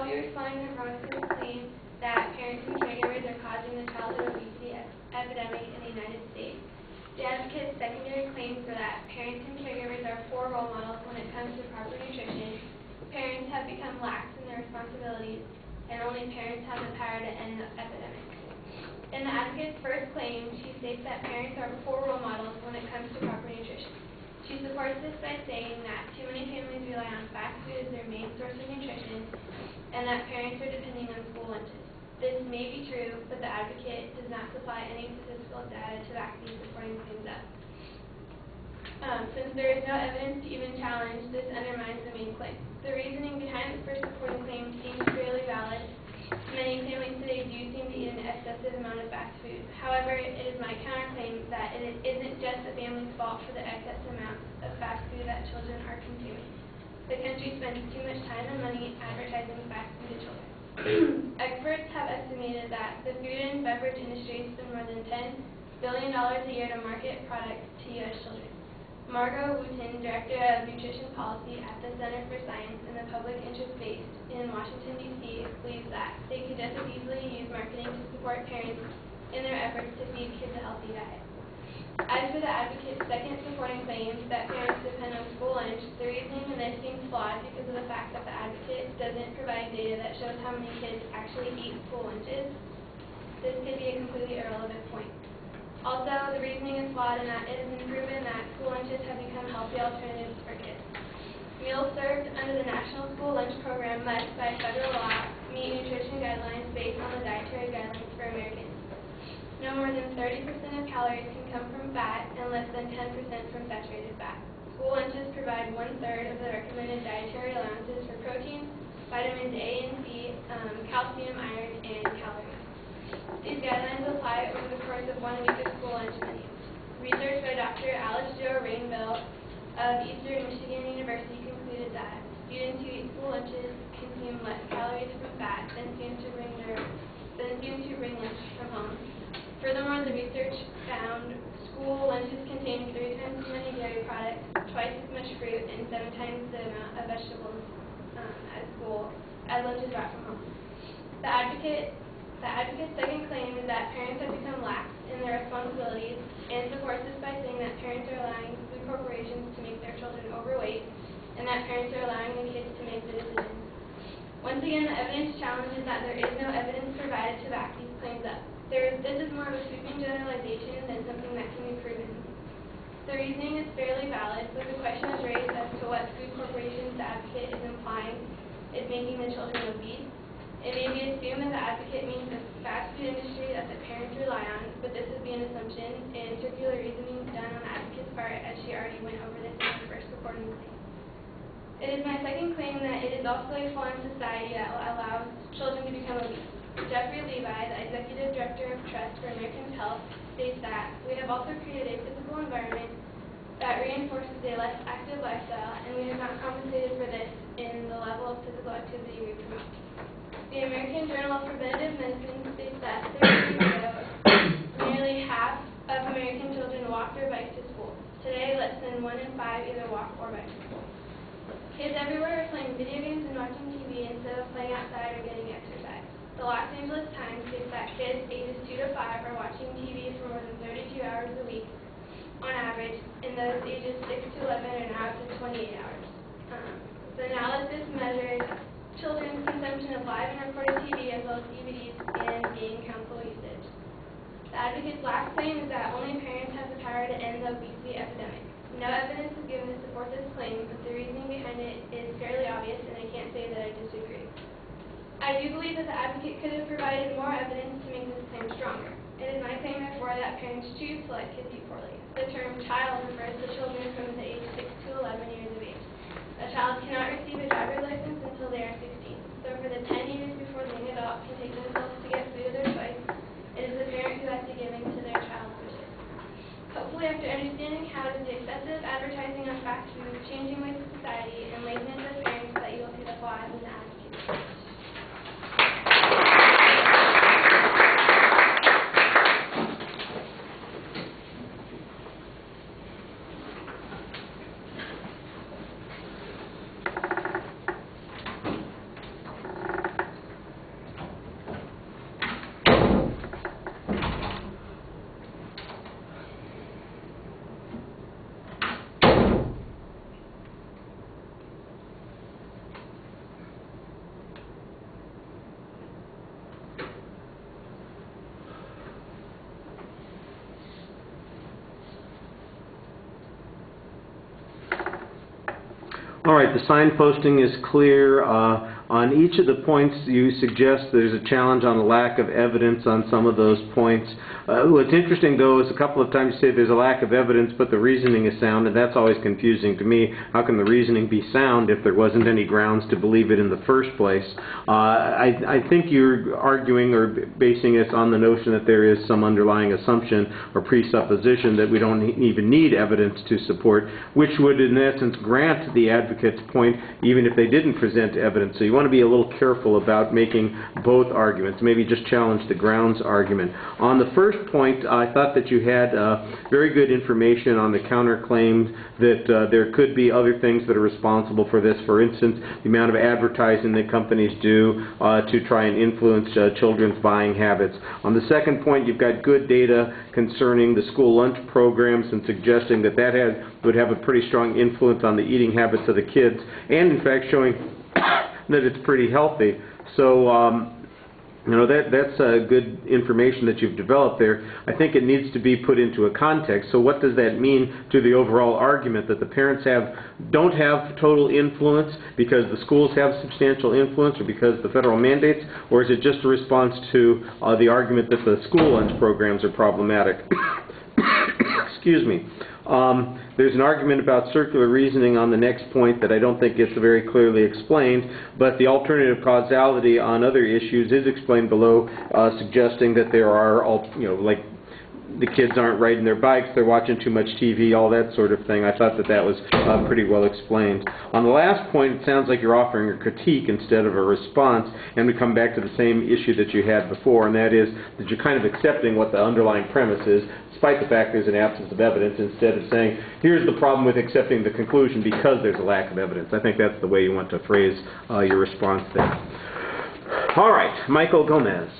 I'll be responding to Veronica's claim that parents and caregivers are causing the childhood obesity epidemic in the United States. The advocate's secondary claims are that parents and caregivers are poor role models when it comes to proper nutrition, parents have become lax in their responsibilities, and only parents have the power to end the epidemic. In the advocate's first claim, she states that parents are poor role models when it comes to proper nutrition. She supports this by saying that too many families rely on fast food as their main source of nutrition, and that parents are depending on school lunches. This may be true, but the advocate does not supply any statistical data to back these supporting claims up. Since there is no evidence to even challenge, this undermines the main claim. The reasoning behind the first supporting claim seems fairly valid. Many families today do seem to eat an excessive amount of fast food. However, it is my counterclaim that it isn't just the family's fault for the excess amount of fast food that children are consuming. The country spends too much time and money advertising fast food to children. Experts have estimated that the food and beverage industry spend more than $10 billion a year to market products to U.S. children. Margot Wooten, Director of Nutrition Policy at the Center for Science and the Public Interest based in Washington, D.C., believes that they could just as easily use marketing to support parents in their efforts to feed kids a healthy diet. As for the advocate's second supporting claim that parents depend on school lunch, the reasoning in this seems flawed because of the fact that the advocate doesn't provide data that shows how many kids actually eat school lunches. This could be a completely irrelevant point. Also, the reasoning is flawed in that it has been proven that school lunches have become healthy alternatives for kids. Meals served under the National School Lunch Program must, by federal law, meet nutrition guidelines based on the dietary guidelines for Americans. No more than 30% of calories can come from fat and less than 10% from saturated fat. School lunches provide 1/3 of the recommended dietary allowances for protein, vitamins A and C, calcium, iron, and calories. These guidelines apply over the course of 1 week of school lunch menus. Research by Dr. Alex Rainville of Eastern Michigan University concluded that students who eat school lunches consume less calories from fat than students who bring lunch from home. Furthermore, the research found school lunches contain 3 times as many dairy products, twice as much fruit, and 7 times the amount of vegetables at school as lunches brought from home. The advocate's second claim is that parents have become lax in their responsibilities and supports this by saying that parents are allowing food corporations to make their children overweight and that parents are allowing the kids to make the decisions. Once again, the evidence challenges that there is no evidence provided to back these claims up. This is more of a sweeping generalization than something that can be proven. The reasoning is fairly valid, but the question is raised as to what food corporations the advocate is implying is making the children obese. It may be assumed that the advocate means the fast food industry that the parents rely on, but this would be an assumption and circular reasoning done on the advocate's part, as she already went over this in her first supporting claim. It is my second claim that it is also a flaw in society that allows children to become obese. Jeffrey Levi, the Executive Director of Trust for Americans' Health, states that we have also created a physical environment that reinforces a less active lifestyle, and we have not compensated for this in the level of physical activity we promote. The American Journal of Preventive Medicine states that 30 years ago, nearly half of American children walked or biked to school. Today, less than 1 in 5 either walk or bike to school. Kids everywhere are playing video games and watching TV instead of playing outside or getting exercise. The Los Angeles Times states that kids ages 2 to 5 are watching TV for more than 32 hours a week on average, and those ages 6 to 11 are now up to 28 hours. The analysis measures children's consumption of live and recorded TV as well as DVDs and game console usage. The advocate's last claim is that only parents have the power to end the obesity epidemic. No evidence is given to support this claim, but the reasoning behind it is fairly obvious, and I can't say that I disagree. I do believe that the advocate could have provided more evidence to make this claim stronger. It is my claim, therefore, that parents choose to let kids eat poorly. The term child refers to children from the age 6 to 11 years of age. A child cannot receive a driver's license until they are 16. So for the 10 years before the young adult can take themselves to get food of their choice, it is the parent who has to give in to their child's wishes. Hopefully, after understanding how it is the excessive advertising on fast food, changing ways of society, and laziness of parents that you will see the flaws in the advocate's speech. All right, the signposting is clear. On each of the points you suggest there's a challenge on the lack of evidence on some of those points. What's interesting, though, is a couple of times you say there's a lack of evidence, but the reasoning is sound, and that's always confusing to me. How can the reasoning be sound if there wasn't any grounds to believe it in the first place? I think you're arguing or basing this on the notion that there is some underlying assumption or presupposition that we don't even need evidence to support, which would, in essence, grant the advocate's point even if they didn't present evidence. So you want to be a little careful about making both arguments. Maybe just challenge the grounds argument. On the first point, I thought that you had very good information on the counterclaim that there could be other things that are responsible for this. For instance, the amount of advertising that companies do to try and influence children's buying habits. On the second point, you've got good data concerning the school lunch programs and suggesting that would have a pretty strong influence on the eating habits of the kids, and in fact showing that it's pretty healthy. So that's good information that you've developed there. I think it needs to be put into a context. So what does that mean to the overall argument that the parents don't have total influence because the schools have substantial influence or because the federal mandates, or is it just a response to the argument that the school lunch programs are problematic? Excuse me. There's an argument about circular reasoning on the next point that I don't think gets very clearly explained, but the alternative causality on other issues is explained below, suggesting that there are, like the kids aren't riding their bikes, they're watching too much TV, all that sort of thing. I thought that was pretty well explained. On the last point, it sounds like you're offering a critique instead of a response, and we come back to the same issue that you had before, and that is that you're kind of accepting what the underlying premise is, despite the fact there's an absence of evidence, instead of saying, here's the problem with accepting the conclusion because there's a lack of evidence. I think that's the way you want to phrase your response there. All right, Michael Gomez.